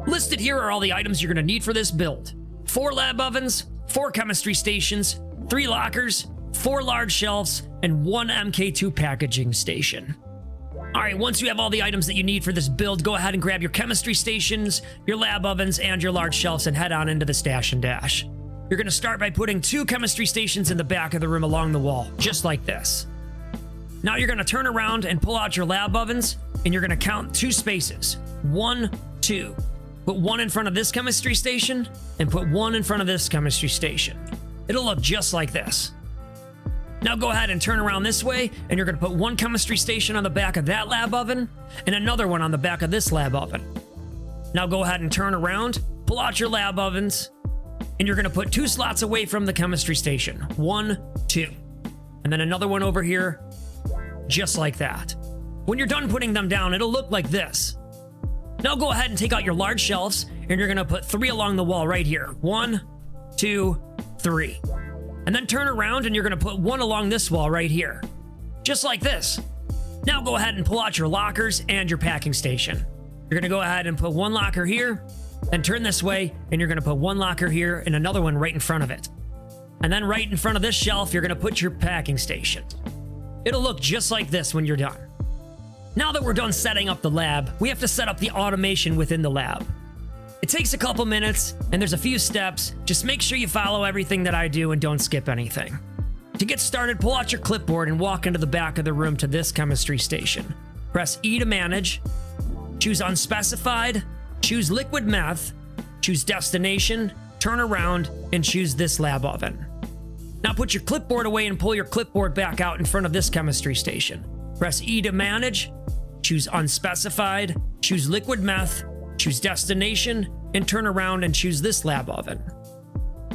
Listed here are all the items you're going to need for this build. 4 lab ovens, 4 chemistry stations, 3 lockers, 4 large shelves, and 1 MK2 packaging station. Alright, once you have all the items that you need for this build, go ahead and grab your chemistry stations, your lab ovens, and your large shelves and head on into the stash and dash. You're going to start by putting 2 chemistry stations in the back of the room along the wall, just like this. Now you're going to turn around and pull out your lab ovens, and you're going to count 2 spaces. 1, 2. Put 1 in front of this chemistry station, and put 1 in front of this chemistry station. It'll look just like this. Now go ahead and turn around this way, and you're going to put 1 chemistry station on the back of that lab oven, and another one on the back of this lab oven. Now go ahead and turn around, pull out your lab ovens, and you're going to put 2 slots away from the chemistry station. 1, 2. And then another one over here, just like that. When you're done putting them down, it'll look like this. Now go ahead and take out your large shelves, and you're going to put 3 along the wall right here. 1, 2, 3. And then turn around and you're going to put 1 along this wall right here. Just like this. Now go ahead and pull out your lockers and your packing station. You're going to go ahead and put 1 locker here, then turn this way, and you're going to put 1 locker here and another one right in front of it. And then right in front of this shelf, you're going to put your packing station. It'll look just like this when you're done. Now that we're done setting up the lab, we have to set up the automation within the lab. It takes a couple minutes, and there's a few steps. Just make sure you follow everything that I do and don't skip anything. To get started, pull out your clipboard and walk into the back of the room to this chemistry station. Press E to manage, choose unspecified, choose liquid meth, choose destination, turn around, and choose this lab oven. Now put your clipboard away and pull your clipboard back out in front of this chemistry station. Press E to manage, choose unspecified, choose liquid meth, choose destination, and turn around and choose this lab oven.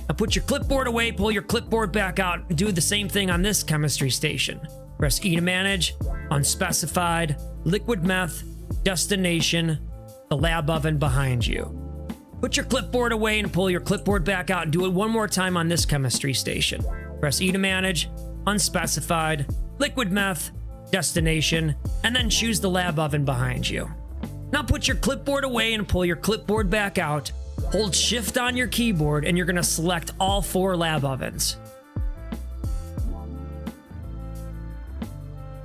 Now put your clipboard away, pull your clipboard back out, and do the same thing on this chemistry station. Press E to manage, unspecified, liquid meth, destination, the lab oven behind you. Put your clipboard away and pull your clipboard back out and do it one more time on this chemistry station. Press E to manage, unspecified, liquid meth, destination, and then choose the lab oven behind you. Now put your clipboard away and pull your clipboard back out. Hold Shift on your keyboard and you're going to select all 4 lab ovens.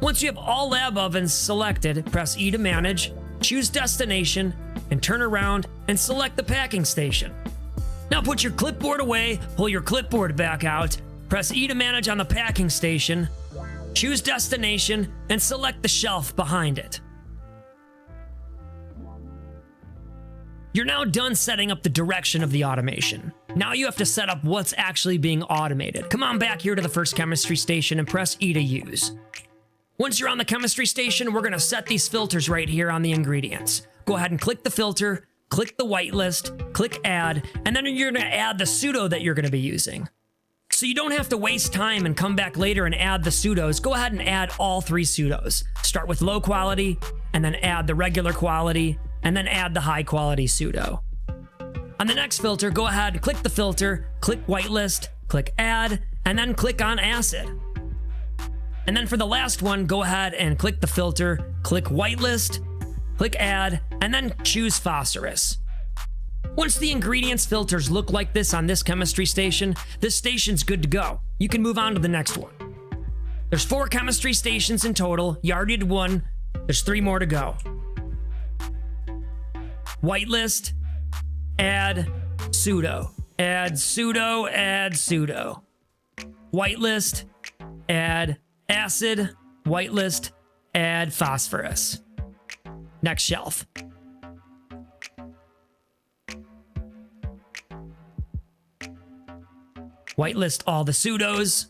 Once you have all lab ovens selected, press E to manage, choose destination, and turn around and select the packing station. Now put your clipboard away, pull your clipboard back out, press E to manage on the packing station, choose destination, and select the shelf behind it. You're now done setting up the direction of the automation. Now you have to set up what's actually being automated. Come on back here to the first chemistry station and press E to use. Once you're on the chemistry station, we're going to set these filters right here on the ingredients. Go ahead and click the filter, click the whitelist, click add, and then you're going to add the pseudo that you're going to be using. So you don't have to waste time and come back later and add the pseudos. Go ahead and add all 3 pseudos. Start with low quality, and then add the regular quality, and then add the high quality pseudo. On the next filter, go ahead and click the filter, click whitelist, click add, and then click on acid. And then for the last one, go ahead and click the filter, click whitelist, click add, and then choose phosphorus. Once the ingredients filters look like this on this chemistry station, this station's good to go. You can move on to the next one. There's 4 chemistry stations in total. You already did 1. There's 3 more to go. Whitelist, add, pseudo, add, pseudo, add, pseudo. Whitelist, add, acid, whitelist, add, phosphorus. Next shelf. Whitelist all the pseudos.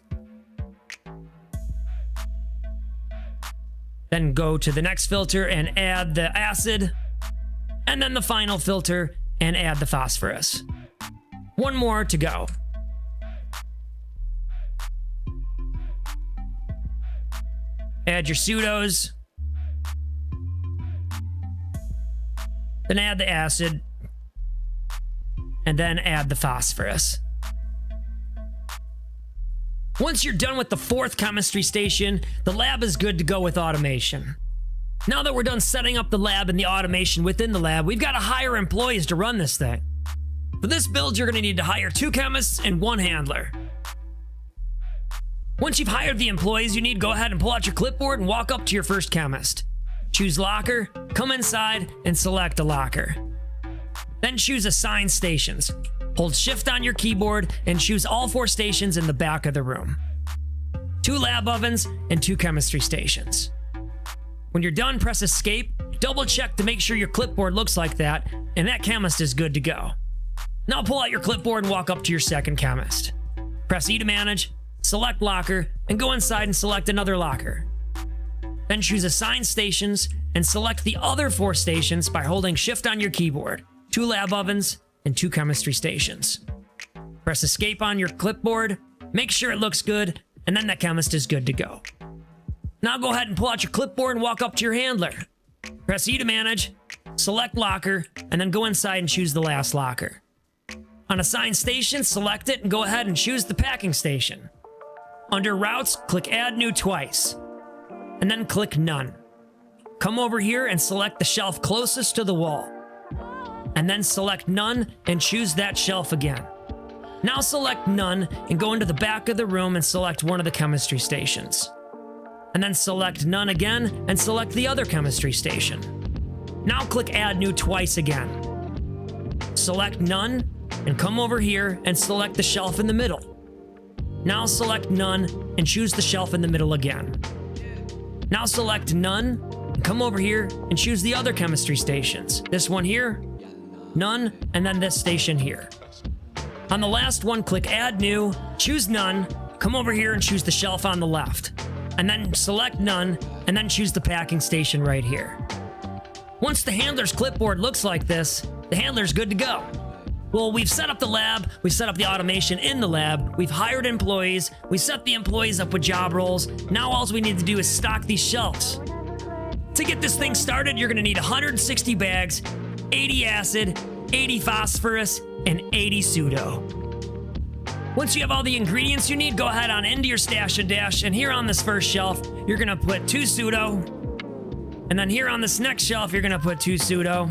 Then go to the next filter and add the acid. And then the final filter and add the phosphorus. 1 more to go. Add your pseudos. Then add the acid. And then add the phosphorus. Once you're done with the 4th chemistry station, the lab is good to go with automation. Now that we're done setting up the lab and the automation within the lab, we've got to hire employees to run this thing. For this build, you're going to need to hire 2 chemists and 1 handler. Once you've hired the employees, you need to go ahead and pull out your clipboard and walk up to your first chemist. Choose locker, come inside, and select a locker. Then choose assign stations. Hold shift on your keyboard and choose all 4 stations in the back of the room. 2 lab ovens and 2 chemistry stations. When you're done, press escape, double check to make sure your clipboard looks like that, and that chemist is good to go. Now pull out your clipboard and walk up to your second chemist. Press E to manage, select locker, and go inside and select another locker. Then choose assign stations and select the other 4 stations by holding shift on your keyboard. 2 lab ovens and 2 chemistry stations. Press escape on your clipboard, make sure it looks good, and then that chemist is good to go. Now go ahead and pull out your clipboard and walk up to your handler. Press E to manage, select locker, and then go inside and choose the last locker. On assign station, select it and go ahead and choose the packing station. Under routes, click add new twice, and then click none. Come over here and select the shelf closest to the wall, and then select none and choose that shelf again. Now select none and go into the back of the room and select one of the chemistry stations. And then select none again and select the other chemistry station. Now click add new twice again. Select none and come over here and select the shelf in the middle. Now select none and choose the shelf in the middle again. Now select none and come over here and choose the other chemistry stations. This one here, none, and then this station here. On the last one, click add new, choose none, come over here and choose the shelf on the left. And then select none, and then choose the packing station right here. Once the handler's clipboard looks like this, the handler's good to go. Well, we've set up the lab, we've set up the automation in the lab, we've hired employees, we set the employees up with job roles. Now all we need to do is stock these shelves. To get this thing started, you're gonna need 160 bags, 80 acid, 80 phosphorus, and 80 pseudo. Once you have all the ingredients you need, go ahead on into your stashndash, and here on this first shelf, you're gonna put 2 pseudo, and then here on this next shelf, you're gonna put 2 pseudo,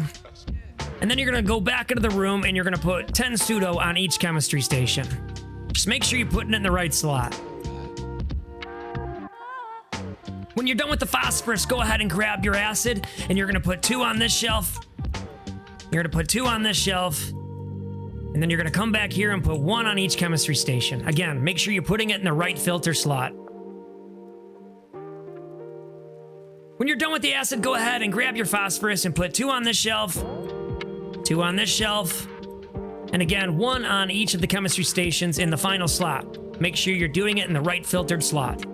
and then you're gonna go back into the room and you're gonna put 10 pseudo on each chemistry station. Just make sure you're putting it in the right slot. When you're done with the phosphorus, go ahead and grab your acid, and you're gonna put 2 on this shelf, you're gonna put 2 on this shelf, and then you're gonna come back here and put 1 on each chemistry station. Again, make sure you're putting it in the right filter slot. When you're done with the acid, go ahead and grab your phosphorus and put 2 on this shelf, 2 on this shelf, and again, 1 on each of the chemistry stations in the final slot. Make sure you're doing it in the right filtered slot.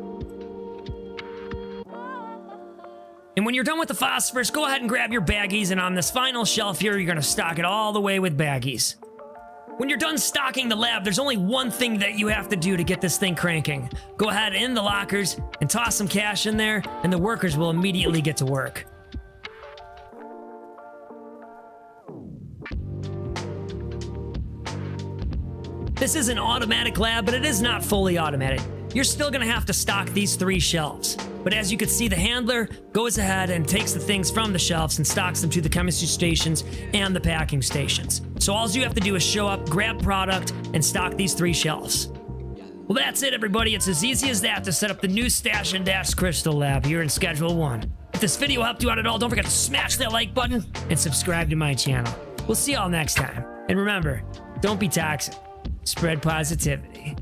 And when you're done with the phosphorus, go ahead and grab your baggies, and on this final shelf here, you're gonna stock it all the way with baggies. When you're done stocking the lab, there's only one thing that you have to do to get this thing cranking. Go ahead in the lockers and toss some cash in there, and the workers will immediately get to work. This is an automatic lab, but it is not fully automated. You're still gonna have to stock these 3 shelves. But as you can see, the handler goes ahead and takes the things from the shelves and stocks them to the chemistry stations and the packing stations. So all you have to do is show up, grab product, and stock these 3 shelves. Well, that's it, everybody. It's as easy as that to set up the new Stashndash Crystal Lab here in Schedule 1. If this video helped you out at all, don't forget to smash that like button and subscribe to my channel. We'll see y'all next time. And remember, don't be toxic. Spread positivity.